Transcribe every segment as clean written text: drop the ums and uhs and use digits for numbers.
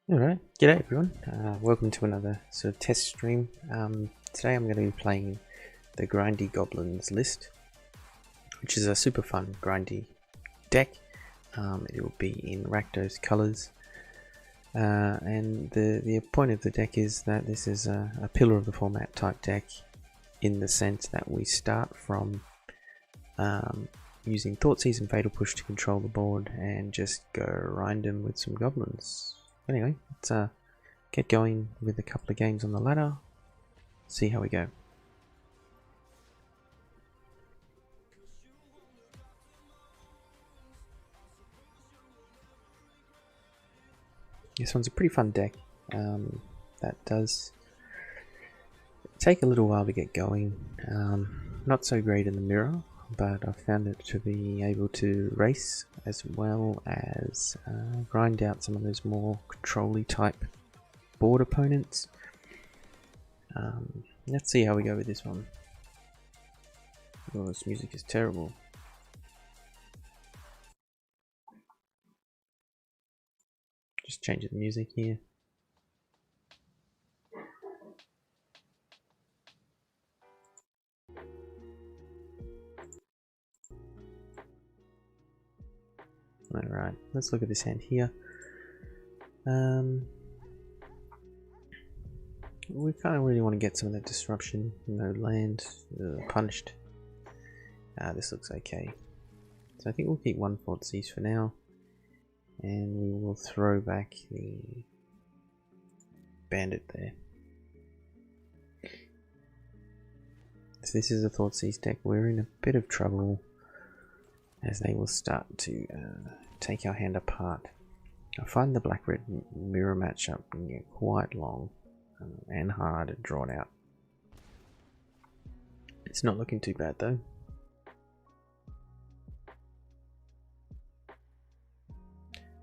Alright, g'day everyone, welcome to another sort of test stream. Today I'm going to be playing the Grindy Goblins list, which is a super fun grindy deck. It will be in Rakdos colours, and the point of the deck is that this is a pillar of the format type deck, in the sense that we start from using Thoughtseize and Fatal Push to control the board and just go random with some goblins. Anyway, let's get going with a couple of games on the ladder, see how we go. This one's a pretty fun deck. That does take a little while to get going. Not so great in the mirror, but I found it to be able to race as well as grind out some of those more control-y type board opponents. Let's see how we go with this one. Oh, this music is terrible. Just change the music here. Alright, let's look at this hand here. We kind of really want to get some of that disruption. No land, punished. This looks okay. So I think we'll keep one Thoughtseize for now, and we will throw back the Bandit there. If this is a Thoughtseize deck, we're in a bit of trouble, as they will start to take our hand apart. I find the black-red mirror matchup can get quite long and hard and drawn out. It's not looking too bad though.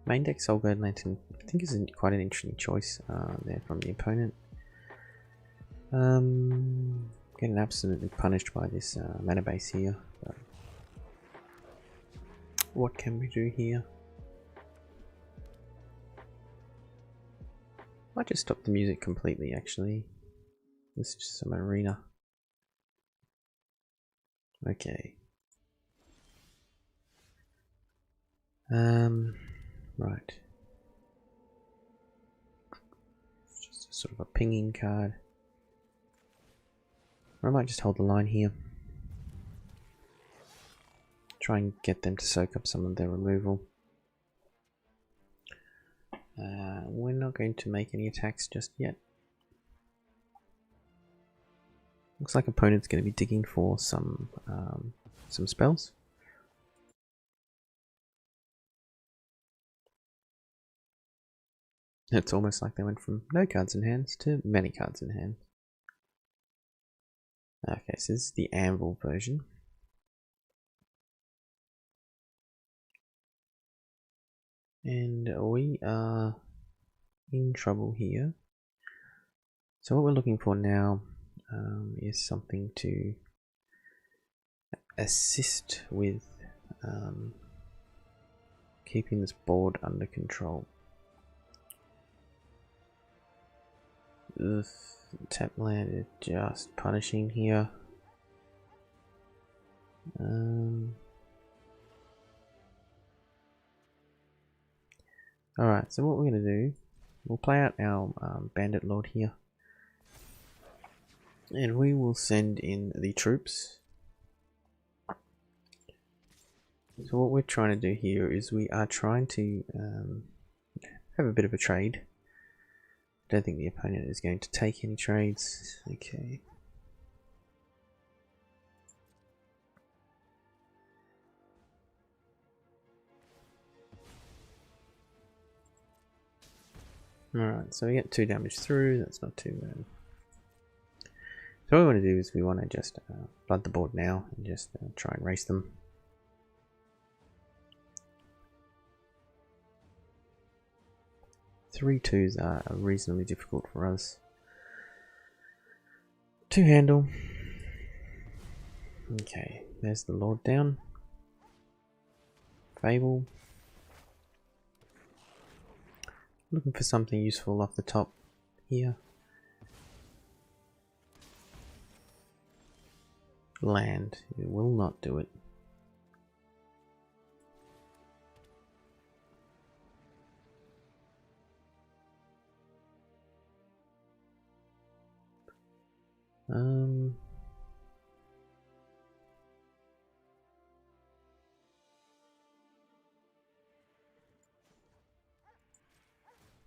Main deck Soulguard Lantern I think is quite an interesting choice there from the opponent. Getting absolutely punished by this mana base here. But what can we do here? Might just stop the music completely actually. This is just some arena. Okay. Right. It's just a sort of a pinging card. Or I might just hold the line here. Try and get them to soak up some of their removal. We're not going to make any attacks just yet. Looks like opponent's going to be digging for some spells. It's almost like they went from no cards in hands to many cards in hand. Okay, so this is the Anvil version. And we are in trouble here. So what we're looking for now is something to assist with keeping this board under control. Ugh, tap land is just punishing here. Alright, so what we're going to do, we'll play out our Bandit Lord here. And we will send in the troops. So what we're trying to do here is we are trying to have a bit of a trade. I don't think the opponent is going to take any trades. Okay. Alright, so we get 2 damage through, that's not too bad. So what we want to do is we want to just flood the board now and just try and race them. Three twos are reasonably difficult for us to handle. Okay, there's the Lord down. Fable. Looking for something useful off the top here. Land. It will not do it.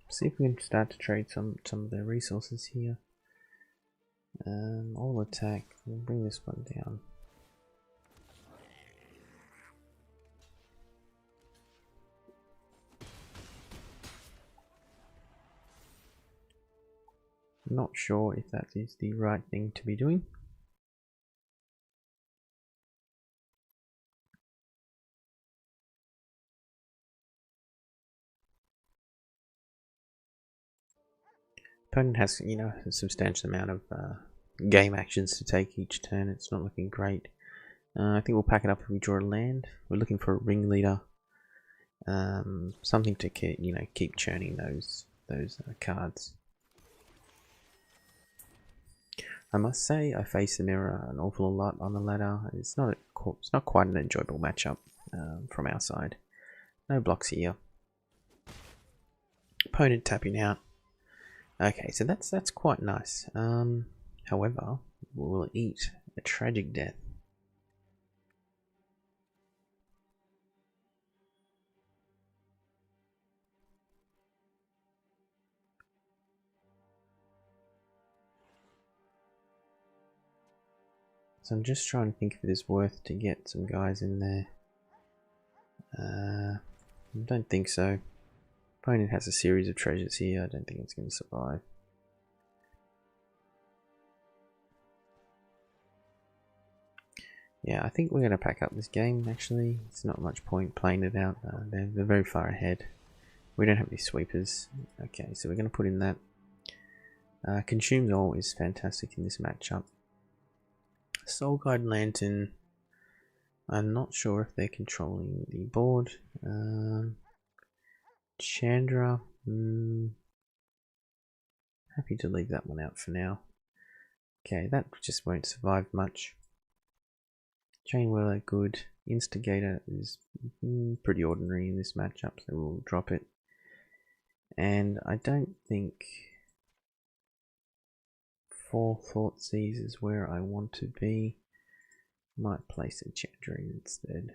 See if we can start to trade some of their resources here. All attack. We'll bring this one down. Not sure if that is the right thing to be doing. Opponent has, you know, a substantial amount of game actions to take each turn. It's not looking great. I think we'll pack it up if we draw a land. We're looking for a Ringleader, something to keep churning those cards. I must say I face the mirror an awful lot on the ladder. It's not quite an enjoyable matchup from our side. No blocks here. Opponent tapping out. Okay, so that's quite nice. However, we'll eat a tragic death. So I'm just trying to think if it is worth to get some guys in there. I don't think so. Opponent has a series of treasures here. I don't think it's going to survive. Yeah, I think we're going to pack up this game, actually. It's not much point playing it out. They're very far ahead. We don't have any sweepers. Okay, so we're going to put in that. Consumes All is fantastic in this matchup. Soul Guide Lantern. I'm not sure if they're controlling the board. Chandra. Happy to leave that one out for now. Okay, that just won't survive much. Chainwhirler, good. Instigator is pretty ordinary in this matchup, so we'll drop it. And I don't think 4 Thoughtseize is where I want to be. Might place a Chandra instead.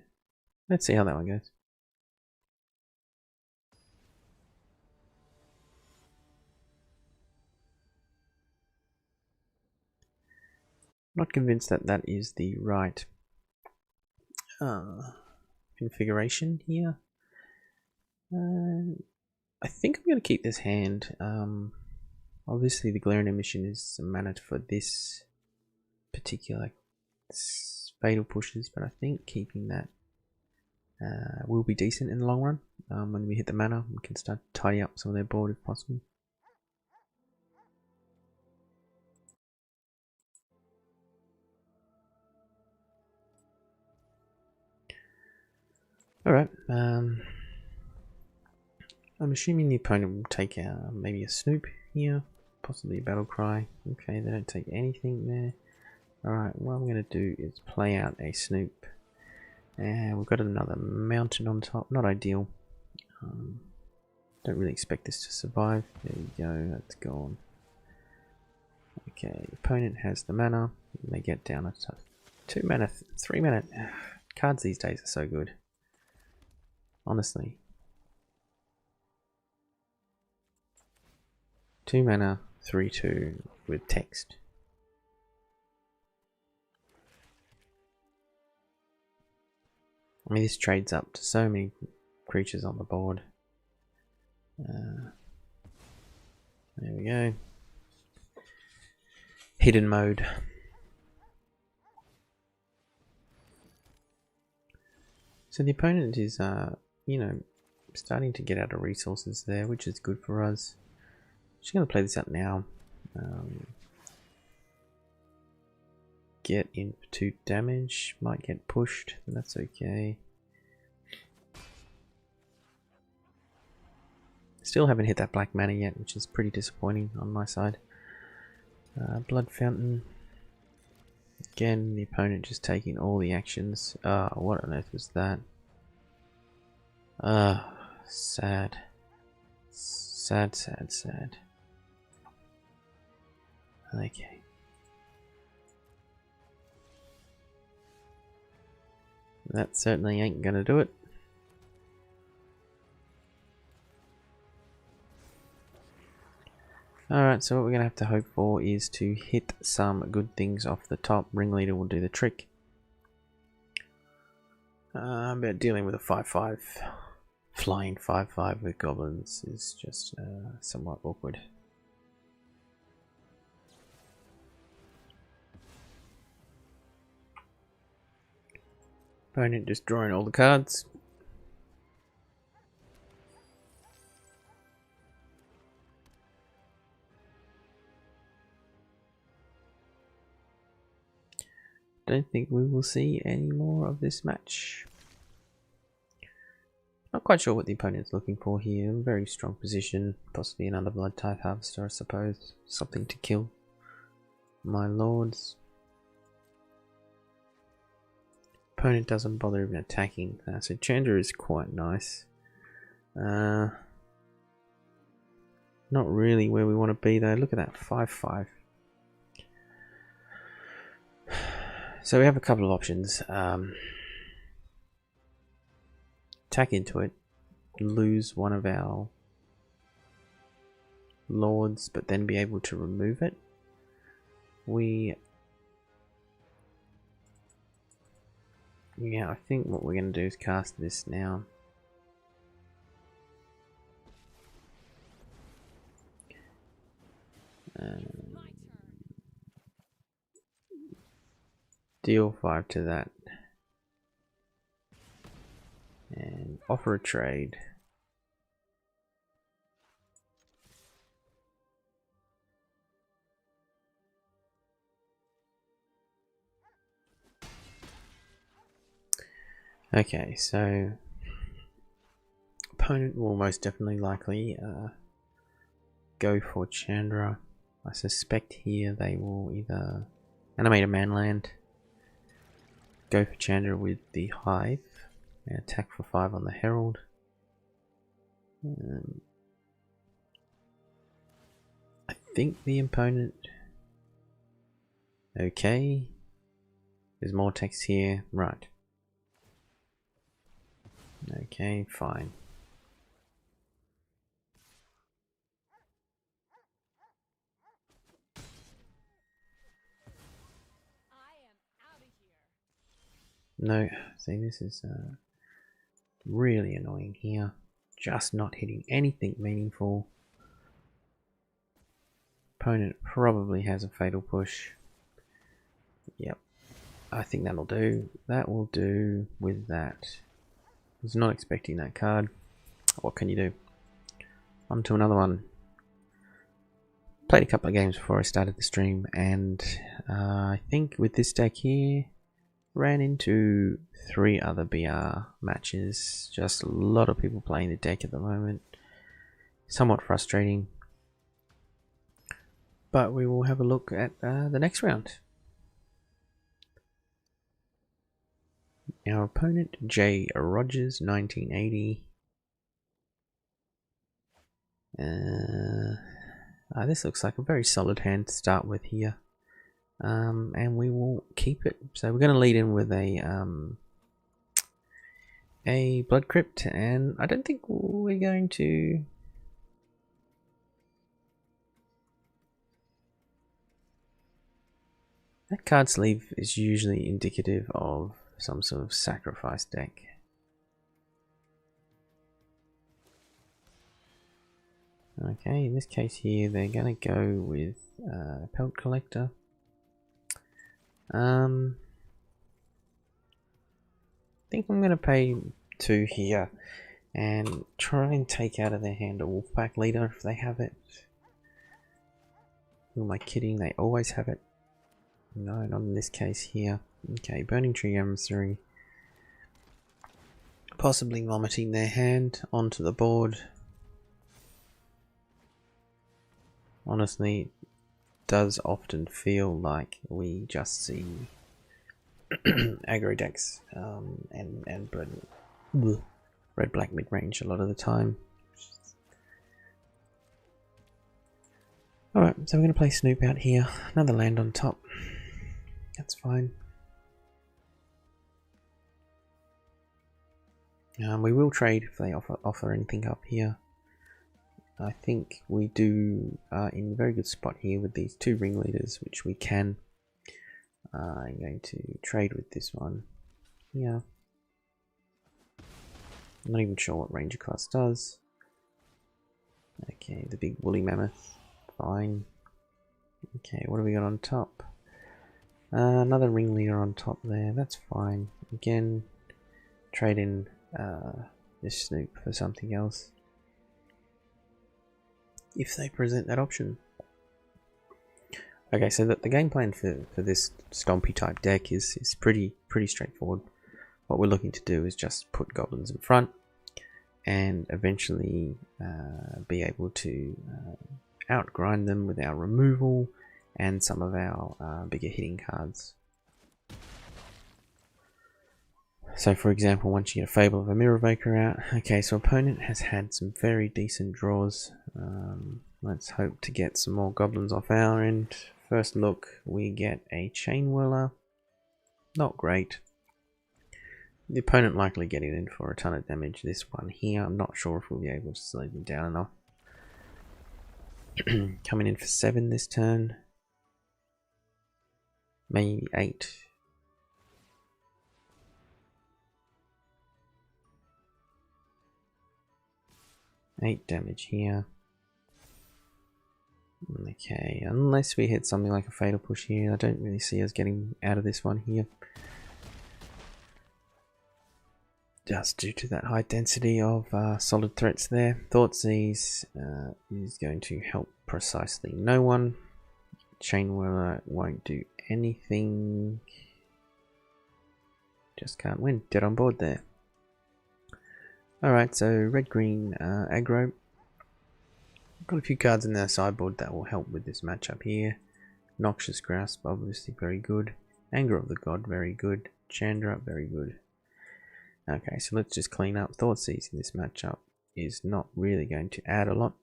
Let's see how that one goes. Not convinced that that is the right configuration here. I think I'm going to keep this hand. Obviously the Glaring Emission is a mana for this particular fatal pushes, but I think keeping that will be decent in the long run. When we hit the mana, we can start to tidy up some of their board if possible. Alright, I'm assuming the opponent will take maybe a Snoop here, possibly a Battle Cry. Okay, they don't take anything there. Alright, what I'm going to do is play out a Snoop. And we've got another mountain on top, not ideal. Don't really expect this to survive. There we go, that's gone. Okay, opponent has the mana, and they get down a 2 mana, 3 mana. Cards these days are so good. Honestly. 2 mana, 3/2 with text. I mean, this trades up to so many creatures on the board. There we go. Hidden mode. So the opponent is, you know, starting to get out of resources there, which is good for us. Just going to play this out now. Get in for 2 damage. Might get pushed, but that's okay. Still haven't hit that black mana yet, which is pretty disappointing on my side. Blood Fountain. Again, the opponent just taking all the actions. What on earth was that? Sad. Sad, sad, sad. Okay. That certainly ain't gonna do it. Alright, so what we're gonna have to hope for is to hit some good things off the top. Ringleader will do the trick. But dealing with a 5/5, flying 5/5 with goblins is just somewhat awkward. Opponent just drawing all the cards. Don't think we will see any more of this match. Not quite sure what the opponent's looking for here. Very strong position. Possibly another blood type harvester, I suppose. Something to kill my lords. Opponent doesn't bother even attacking. So Chandra is quite nice. Not really where we want to be though. Look at that 5/5. So we have a couple of options. Attack into it, lose one of our lords, but then be able to remove it. Yeah, I think what we're going to do is cast this now. Deal 5 to that. And offer a trade. Okay, so opponent will most definitely likely go for Chandra. I suspect here they will either animate a manland, go for Chandra with the Hive, and attack for 5 on the Herald. I think the opponent... Okay, there's more text here, right. Okay, fine. No, see, this is really annoying here. Just not hitting anything meaningful. Opponent probably has a fatal push. Yep, I think that'll do. That will do with that. Was not expecting that card. What can you do? On to another one. Played a couple of games before I started the stream, and I think with this deck here, ran into 3 other BR matches. Just a lot of people playing the deck at the moment. Somewhat frustrating. But we will have a look at the next round. Our opponent, J. Rogers, 1980. This looks like a very solid hand to start with here. And we will keep it. So we're going to lead in with a Blood Crypt, and I don't think we're going to... That card sleeve is usually indicative of some sort of sacrifice deck. Okay, in this case here, they're going to go with Pelt Collector. I think I'm going to pay 2 here and try and take out of their hand a Wolfpack Leader if they have it. Who am I kidding? They always have it. No, not in this case here. Okay, Burning Tree Emissary. Possibly vomiting their hand onto the board. Honestly, it does often feel like we just see aggro decks and red black mid range a lot of the time. Alright, so we're going to play Snoop out here. Another land on top. That's fine. We will trade if they offer anything up here. I think we do in a very good spot here with these two ringleaders, which we can. I'm going to trade with this one. Yeah. I'm not even sure what Ranger cost does. Okay, the big woolly mammoth. Fine. Okay, what do we got on top? Another ringleader on top there. That's fine. Again, trade in this Snoop for something else, if they present that option. Okay, so the game plan for this stompy type deck is pretty straightforward. What we're looking to do is just put goblins in front and eventually be able to outgrind them with our removal and some of our bigger hitting cards. So for example, once you get a Fable of a Mirror Evoker out, okay, so opponent has had some very decent draws. Let's hope to get some more goblins off our end. First look, we get a Chainwhirler. Not great. The opponent likely getting in for a ton of damage. This one here, I'm not sure if we'll be able to slow them down enough. Coming in for 7 this turn. Maybe 8. Eight damage here. Okay, unless we hit something like a Fatal Push here, I don't really see us getting out of this one here. Just due to that high density of solid threats there. Thoughtseize is going to help precisely no one. Chainwhirler won't do anything. Just can't win. Dead on board there. Alright, so red-green aggro. Got a few cards in their sideboard that will help with this matchup here. Noxious Grasp, obviously very good. Anger of the God, very good. Chandra, very good. Okay, so let's just clean up. Thoughtseize in this matchup is not really going to add a lot.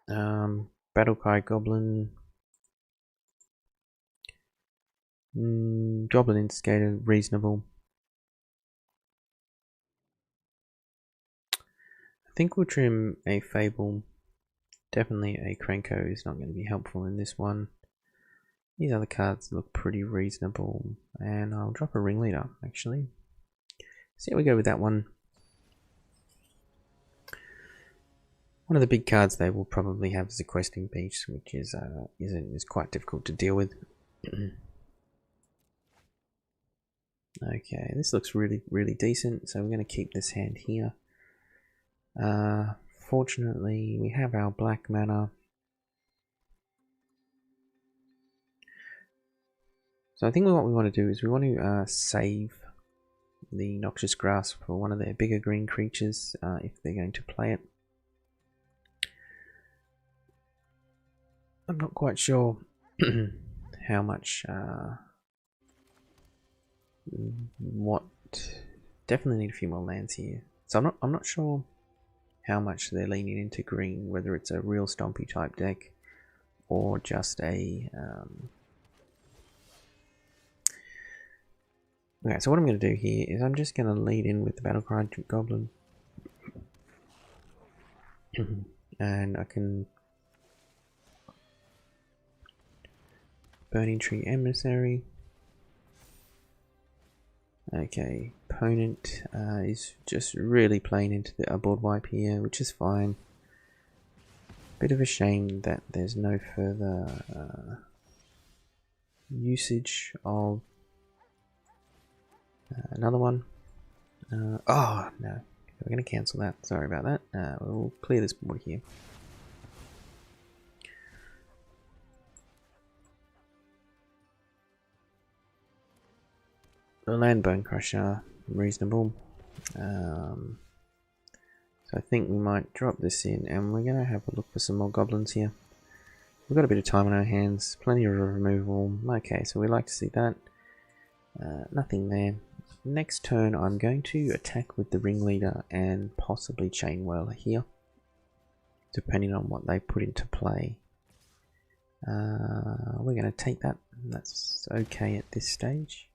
Battle Cry Goblin. Goblin Instigator, reasonable. I think we'll trim a Fable. Definitely a Krenko is not going to be helpful in this one. These other cards look pretty reasonable. And I'll drop a Ringleader, actually. See how we go with that one. One of the big cards they will probably have is a Questing Beast, which is quite difficult to deal with. Okay, this looks really decent, so we're going to keep this hand here. Fortunately, we have our black mana. So I think what we want to do is we want to save the Noxious Grasp for one of their bigger green creatures if they're going to play it. I'm not quite sure how much what definitely need a few more lands here. So I'm not sure how much they're leaning into green, whether it's a real stompy type deck or just a okay, so what I'm going to do here is I'm just going to lead in with the Battle Cry Goblin. And I can Burning Tree Emissary. Okay, opponent is just really playing into the board wipe here, which is fine. Bit of a shame that there's no further usage of another one. Oh no, we're going to cancel that. Sorry about that. We'll clear this board here. The Land Bone Crusher, reasonable. So I think we might drop this in, and we're going to have a look for some more goblins here. we've got a bit of time on our hands, plenty of removal. Okay, so we like to see that. Nothing there. Next turn I'm going to attack with the Ringleader and possibly Chainwhirler here, depending on what they put into play. We're going to take that. That's okay at this stage.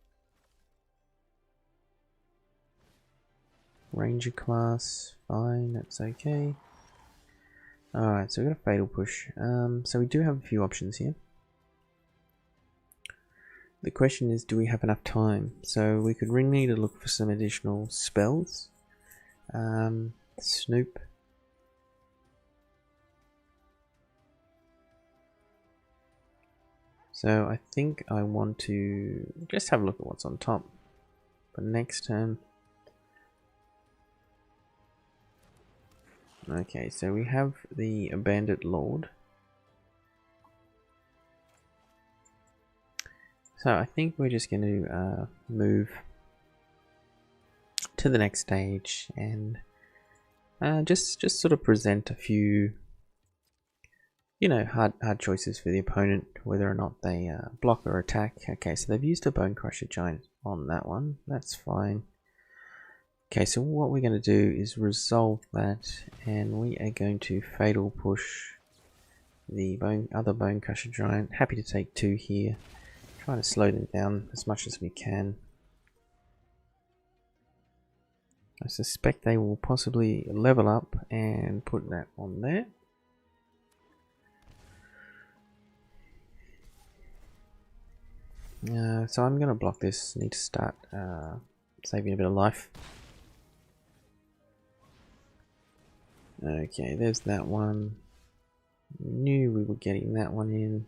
Ranger class, fine, that's okay. Alright, so we've got a Fatal Push. So we do have a few options here. The question is, do we have enough time? So we could Ringleader to look for some additional spells. Snoop. So I think I want to just have a look at what's on top for next turn. Okay, so we have the Bandit Lord. So I think we're just going to move to the next stage and just sort of present a few, you know, hard choices for the opponent, whether or not they block or attack. Okay, so they've used a Bone Crusher Giant on that one. That's fine. Okay, so what we're going to do is resolve that, and we are going to Fatal Push the other Bone Crusher Giant. Happy to take 2 here. Trying to slow them down as much as we can. I suspect they will possibly level up and put that on there. So I'm going to block this. Need to start saving a bit of life. Okay, there's that one. Knew we were getting that one in.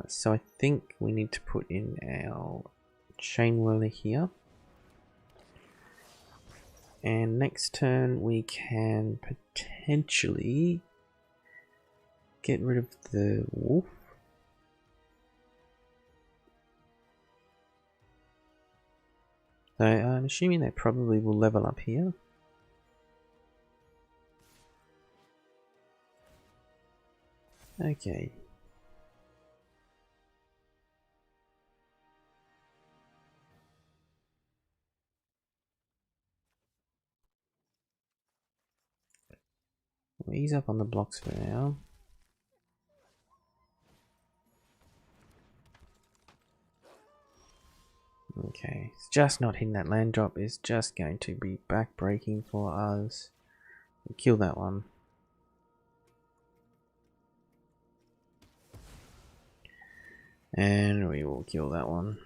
So I think we need to put in our Chainwhirler here. And next turn we can potentially get rid of the wolf. So I'm assuming they probably will level up here. Okay. We'll ease up on the blocks for now. Okay, it's just not hitting that land drop. Is just going to be back-breaking for us. We'll kill that one. And we will kill that one.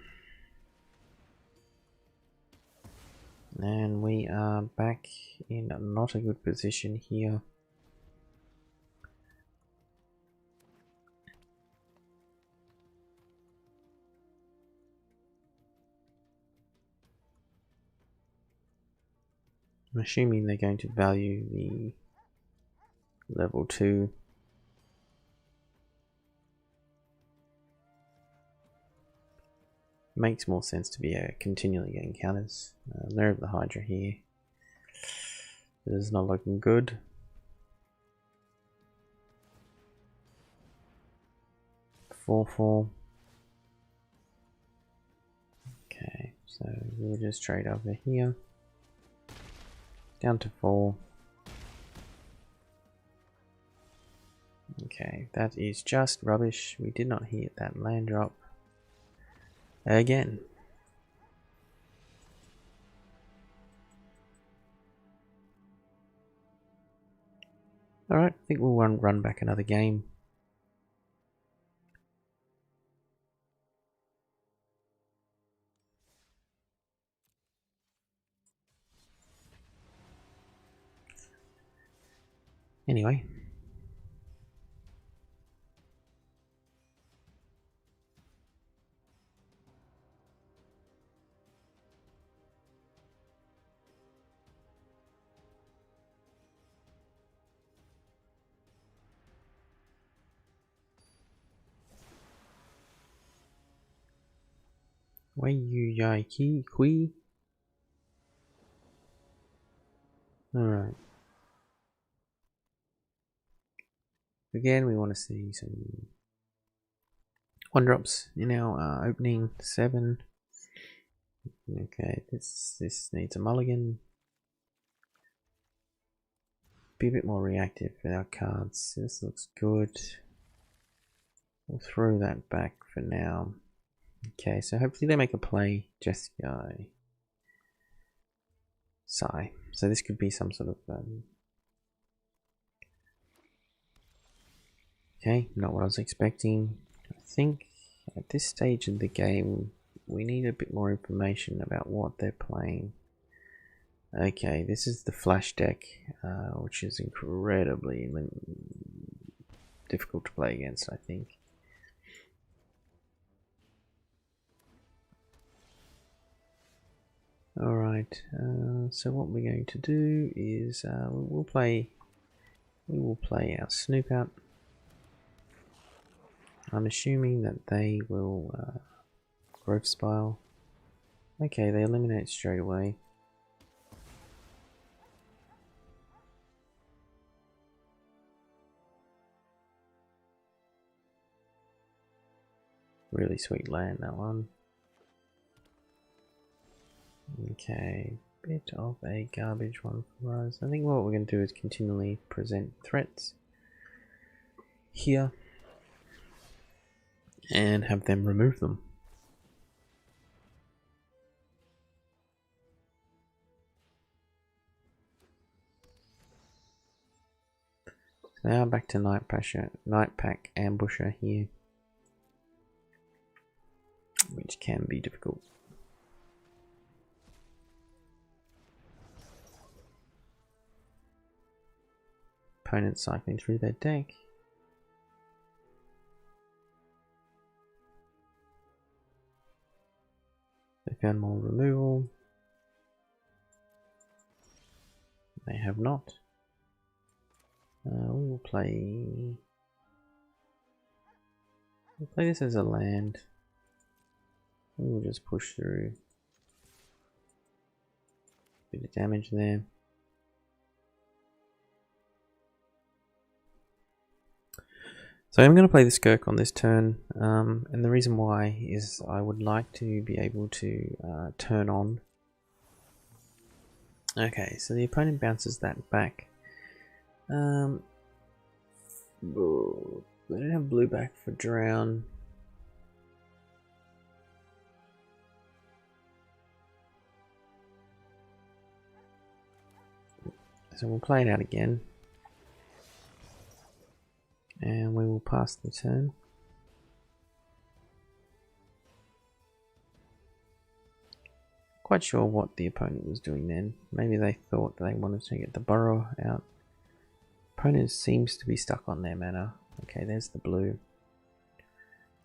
And we are back in not a good position here. I'm assuming they're going to value the level 2. Makes more sense to be continually getting counters. Lair of the Hydra here. This is not looking good. Four. Okay, so we'll just trade over here. Down to 4. Okay, that is just rubbish. We did not hit that land drop again. Alright, I think we'll run back another game. Anyway. Why you yai qui? Alright. Again, we want to see some 1-drops in our opening 7. Okay, this needs a mulligan. Be a bit more reactive with our cards. This looks good. We'll throw that back for now. Okay, so hopefully they make a play. Jeskai. Sigh. So this could be some sort of okay, not what I was expecting. I think at this stage in the game we need a bit more information about what they're playing. Okay, this is the flash deck, which is incredibly difficult to play against, I think. Alright, so what we're going to do is we will play our Snoop out. I'm assuming that they will growth spile. Okay, they eliminate straight away. Really sweet land, that one. Okay, bit of a garbage one for us. I think what we're going to do is continually present threats here and have them remove them. So now back to Night Pack Ambusher here, which can be difficult. Opponents cycling through their deck. They found more removal. They have not. We will play. We'll play this as a land. We will just push through. Bit of damage there. So I'm going to play the Skirk on this turn, and the reason why is I would like to be able to turn on. Okay, so the opponent bounces that back. They don't have blue back for Drown. So we'll play it out again. And we will pass the turn. Quite sure what the opponent was doing then. Maybe they thought they wanted to get the burrow out. Opponent seems to be stuck on their mana. Okay, there's the blue.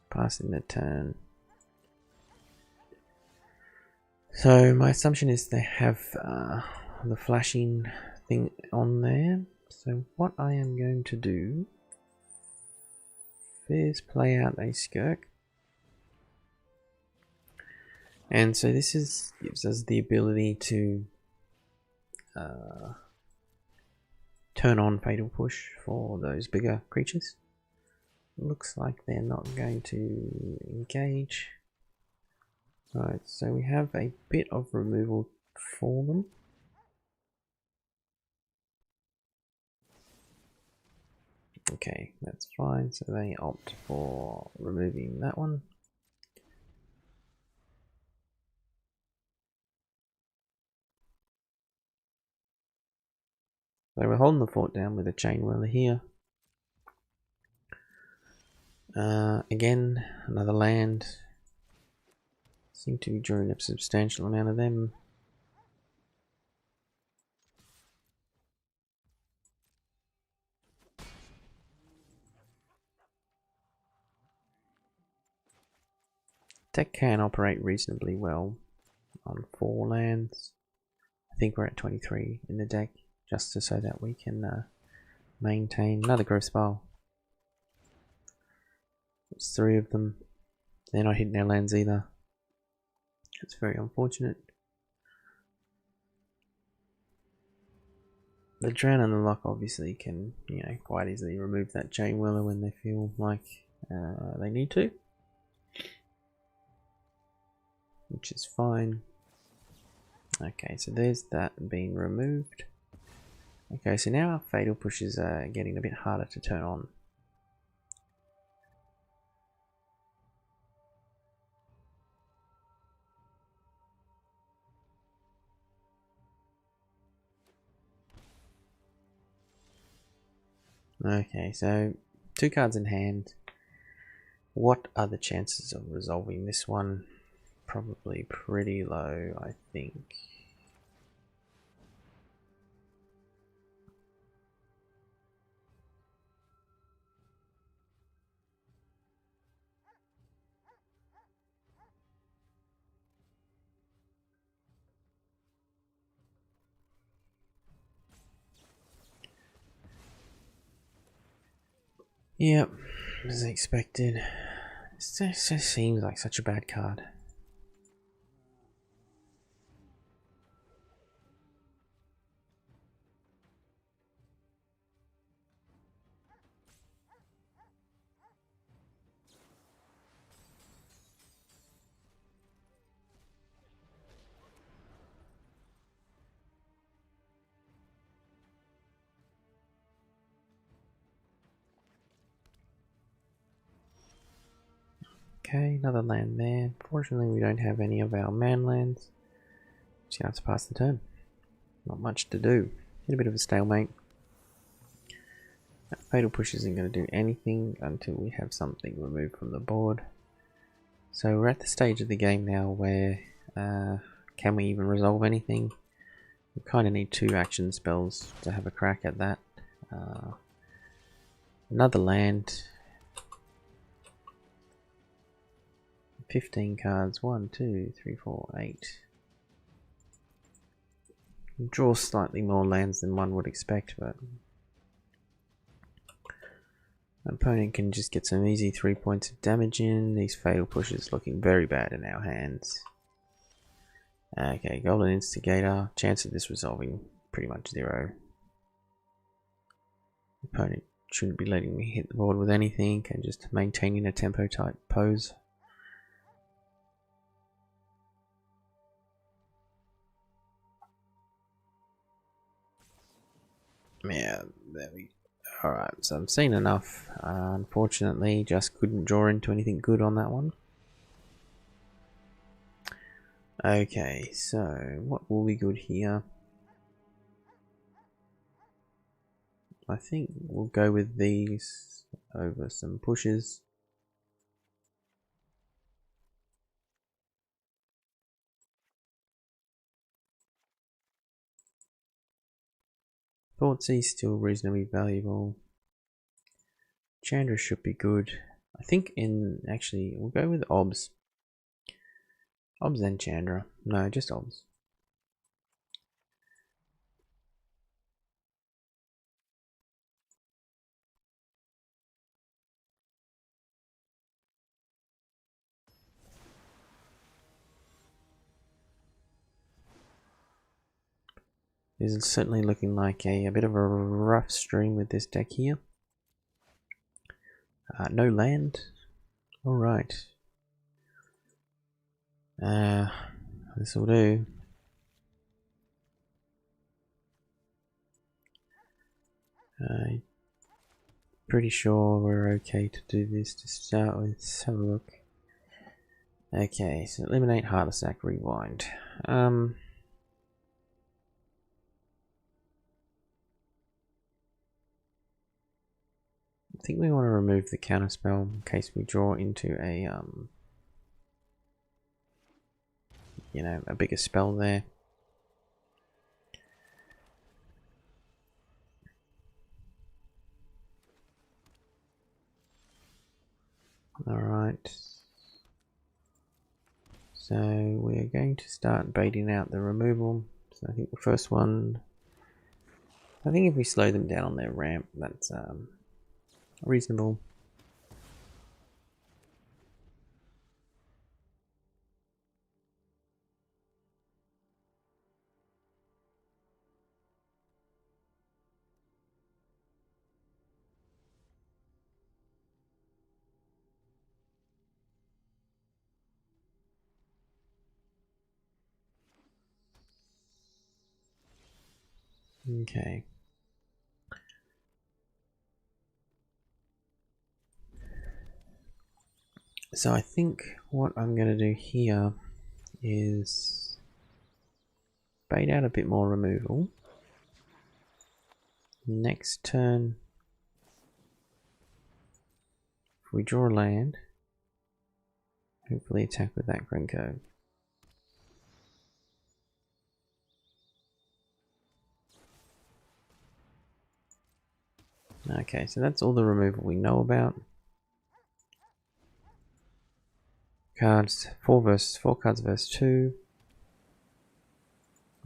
Passing the turn. So my assumption is they have the flashing thing on there. So what I am going to do is play out a Skirk. And so this gives us the ability to turn on Fatal Push for those bigger creatures. Looks like they're not going to engage. Right, so we have a bit of removal for them. Okay, that's fine. So they opt for removing that one. So we're holding the fort down with a Chainwhirler here. Again, another land. Seem to be drawing a substantial amount of them. Deck can operate reasonably well on 4 lands. I think we're at 23 in the deck, just so that we can maintain another growth spell. There's 3 of them. They're not hitting their lands either. It's very unfortunate. the Drown and the Lock obviously can, quite easily remove that Chainwhirler when they feel like they need to, which is fine. Okay, so there's that being removed. Okay, so now our Fatal Pushes are getting a bit harder to turn on. Okay, so 2 cards in hand. What are the chances of resolving this one? Probably pretty low, I think. Yep, as expected. It just seems like such a bad card. Okay, another land there. Fortunately, we don't have any of our man lands. Just gonna have to pass the turn. Not much to do. Hit a bit of a stalemate. That Fatal Push isn't going to do anything until we have something removed from the board. So we're at the stage of the game now where can we even resolve anything? We kind of need 2 action spells to have a crack at that. Another land. 15 cards. 1, 2, 3, 4, 8. Draw slightly more lands than one would expect, but the opponent can just get some easy 3 points of damage in. These Fatal Pushes looking very bad in our hands. Okay, Goblin Instigator. Chance of this resolving pretty much 0. The opponent shouldn't be letting me hit the board with anything and just maintaining a tempo type pose. Yeah, there we go. Alright, so I'm seeing enough. Unfortunately, just couldn't draw into anything good on that one. Okay, so what will be good here? I think we'll go with these over some pushes. Thoughtseize still reasonably valuable. Chandra should be good. I think actually we'll go with Obs. Obs and Chandra. No, just Obs. This is certainly looking like a bit of a rough stream with this deck here. No land. Alright. This will do. Pretty sure we're okay to do this to start with. Let's have a look. Okay, so eliminate Heart Attack, rewind. I think we want to remove the counterspell in case we draw into a a bigger spell there. Alright. So we are going to start baiting out the removal. So I think the first one, I think if we slow them down on their ramp, that's reasonable. Okay. So I think what I'm going to do here is bait out a bit more removal. Next turn, if we draw a land, hopefully attack with that Krenko. Okay, so that's all the removal we know about. Cards, 4 cards versus 2.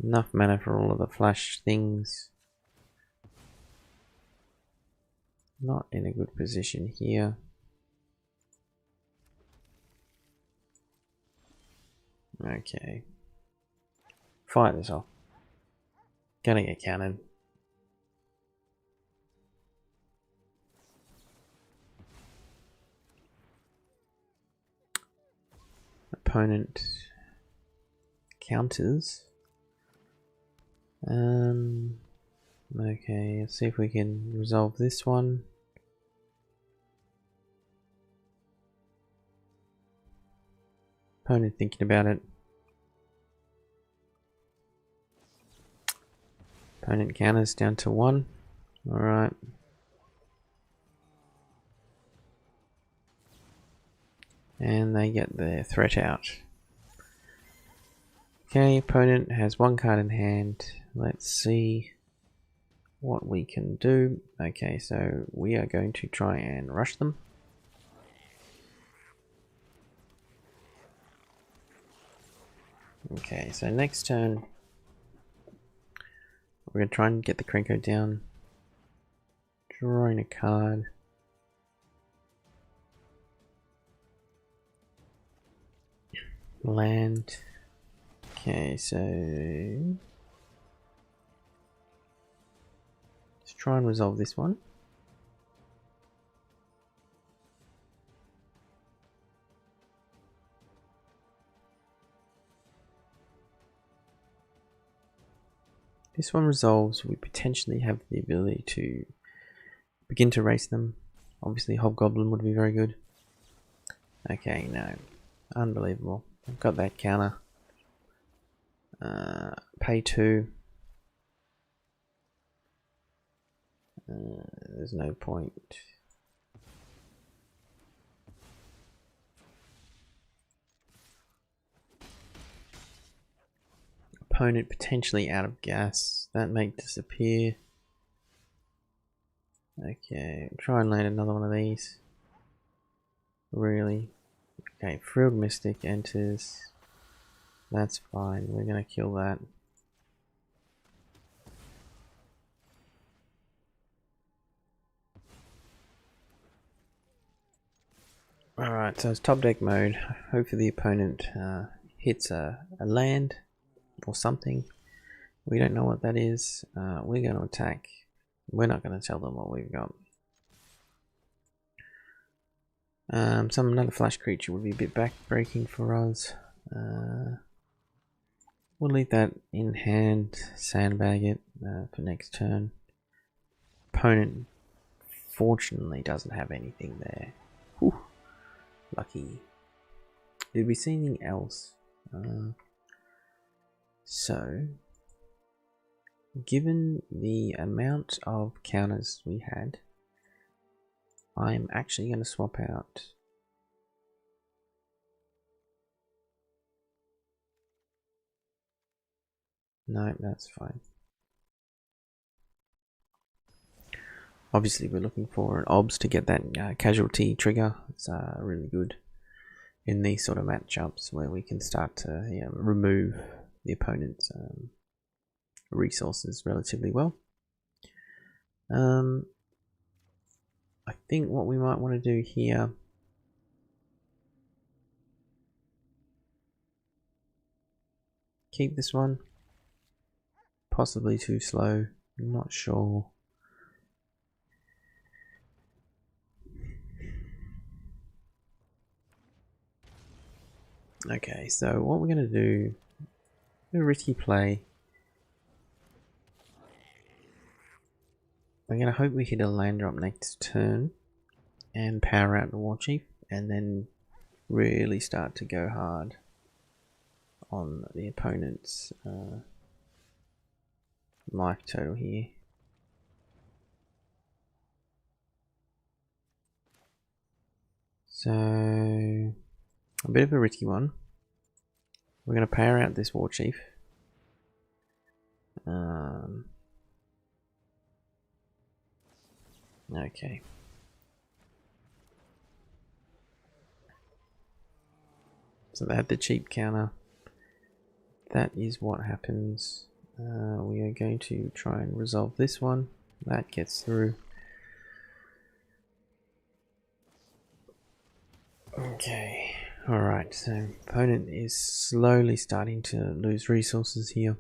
Enough mana for all of the flash things. Not in a good position here. Okay. Fire this off. Gonna get countered. Opponent counters. Okay, let's see if we can resolve this one. Opponent thinking about it. Opponent counters down to 1. Alright. And they get their threat out. Okay, opponent has 1 card in hand. Let's see what we can do. Okay, so we are going to try and rush them. Okay, so next turn we're going to try and get the Krenko down. Drawing a card. Land. Okay, so let's try and resolve this one. This one resolves, we potentially have the ability to begin to race them. Obviously Hobgoblin would be very good. Okay, no. Unbelievable. I've got that counter. Pay 2. There's no point. Opponent potentially out of gas. That make disappear. Okay, try and land another one of these. Really? Okay, Frilled Mystic enters. That's fine, we're gonna kill that. Alright, so it's top deck mode. Hopefully the opponent hits a land or something. We don't know what that is. We're going to attack. We're not going to tell them what we've got. Another flash creature would be a bit back-breaking for us. We'll leave that in hand, sandbag it for next turn. Opponent fortunately doesn't have anything there. Whew. Lucky. Did we see anything else? So, given the amount of counters we had, I'm actually going to swap out no, that's fine. Obviously we're looking for an OBS to get that casualty trigger. It's really good in these sort of matchups where we can start to remove the opponent's resources relatively well. I think what we might want to do here keep this one. Possibly too slow, I'm not sure. Okay, so what we're going to do, a risky play. we're going to hope we hit a land drop next turn and power out the Warchief, and then really start to go hard on the opponent's life total here. So, a bit of a risky one. We're going to power out this Warchief. Okay. So they had the cheap counter. That is what happens. We are going to try and resolve this one. That gets through. Okay. Alright, so opponent is slowly starting to lose resources here.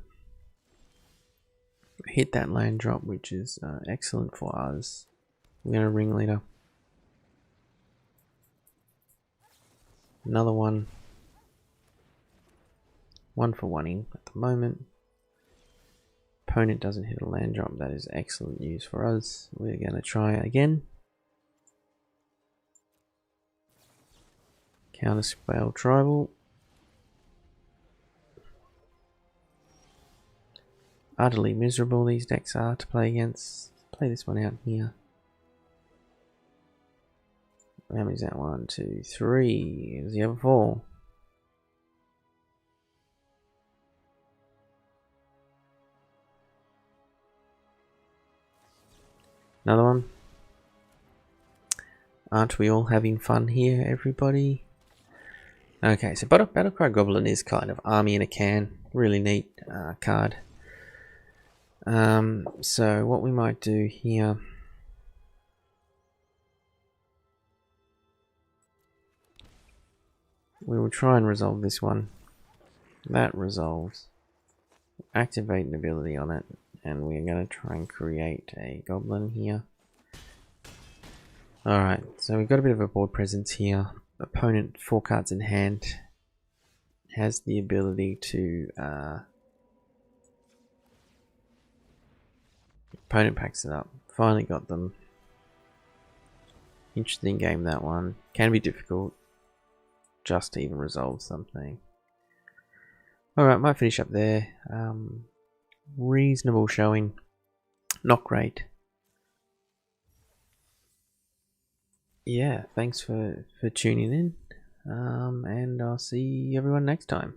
Hit that land drop, which is excellent for us. We're going to Ringleader. Another one. 1-for-1-ing at the moment. Opponent doesn't hit a land drop. That is excellent news for us. We're going to try again. Counter-spell tribal. Utterly miserable these decks are to play against. Play this one out here. How many is that? 1, 2, 3. Is the other 4? Another one. Aren't we all having fun here, everybody? Okay, so Battle Cry Goblin is kind of army in a can. Really neat card. So what we might do here, we will try and resolve this one. That resolves. Activate an ability on it, and we're going to try and create a goblin here. Alright, so we've got a bit of a board presence here. Opponent 4 cards in hand has the ability to opponent packs it up. Finally got them. Interesting game, that one. Can be difficult just to even resolve something. Alright, might finish up there. Reasonable showing. Not great. Yeah, thanks for tuning in. And I'll see everyone next time.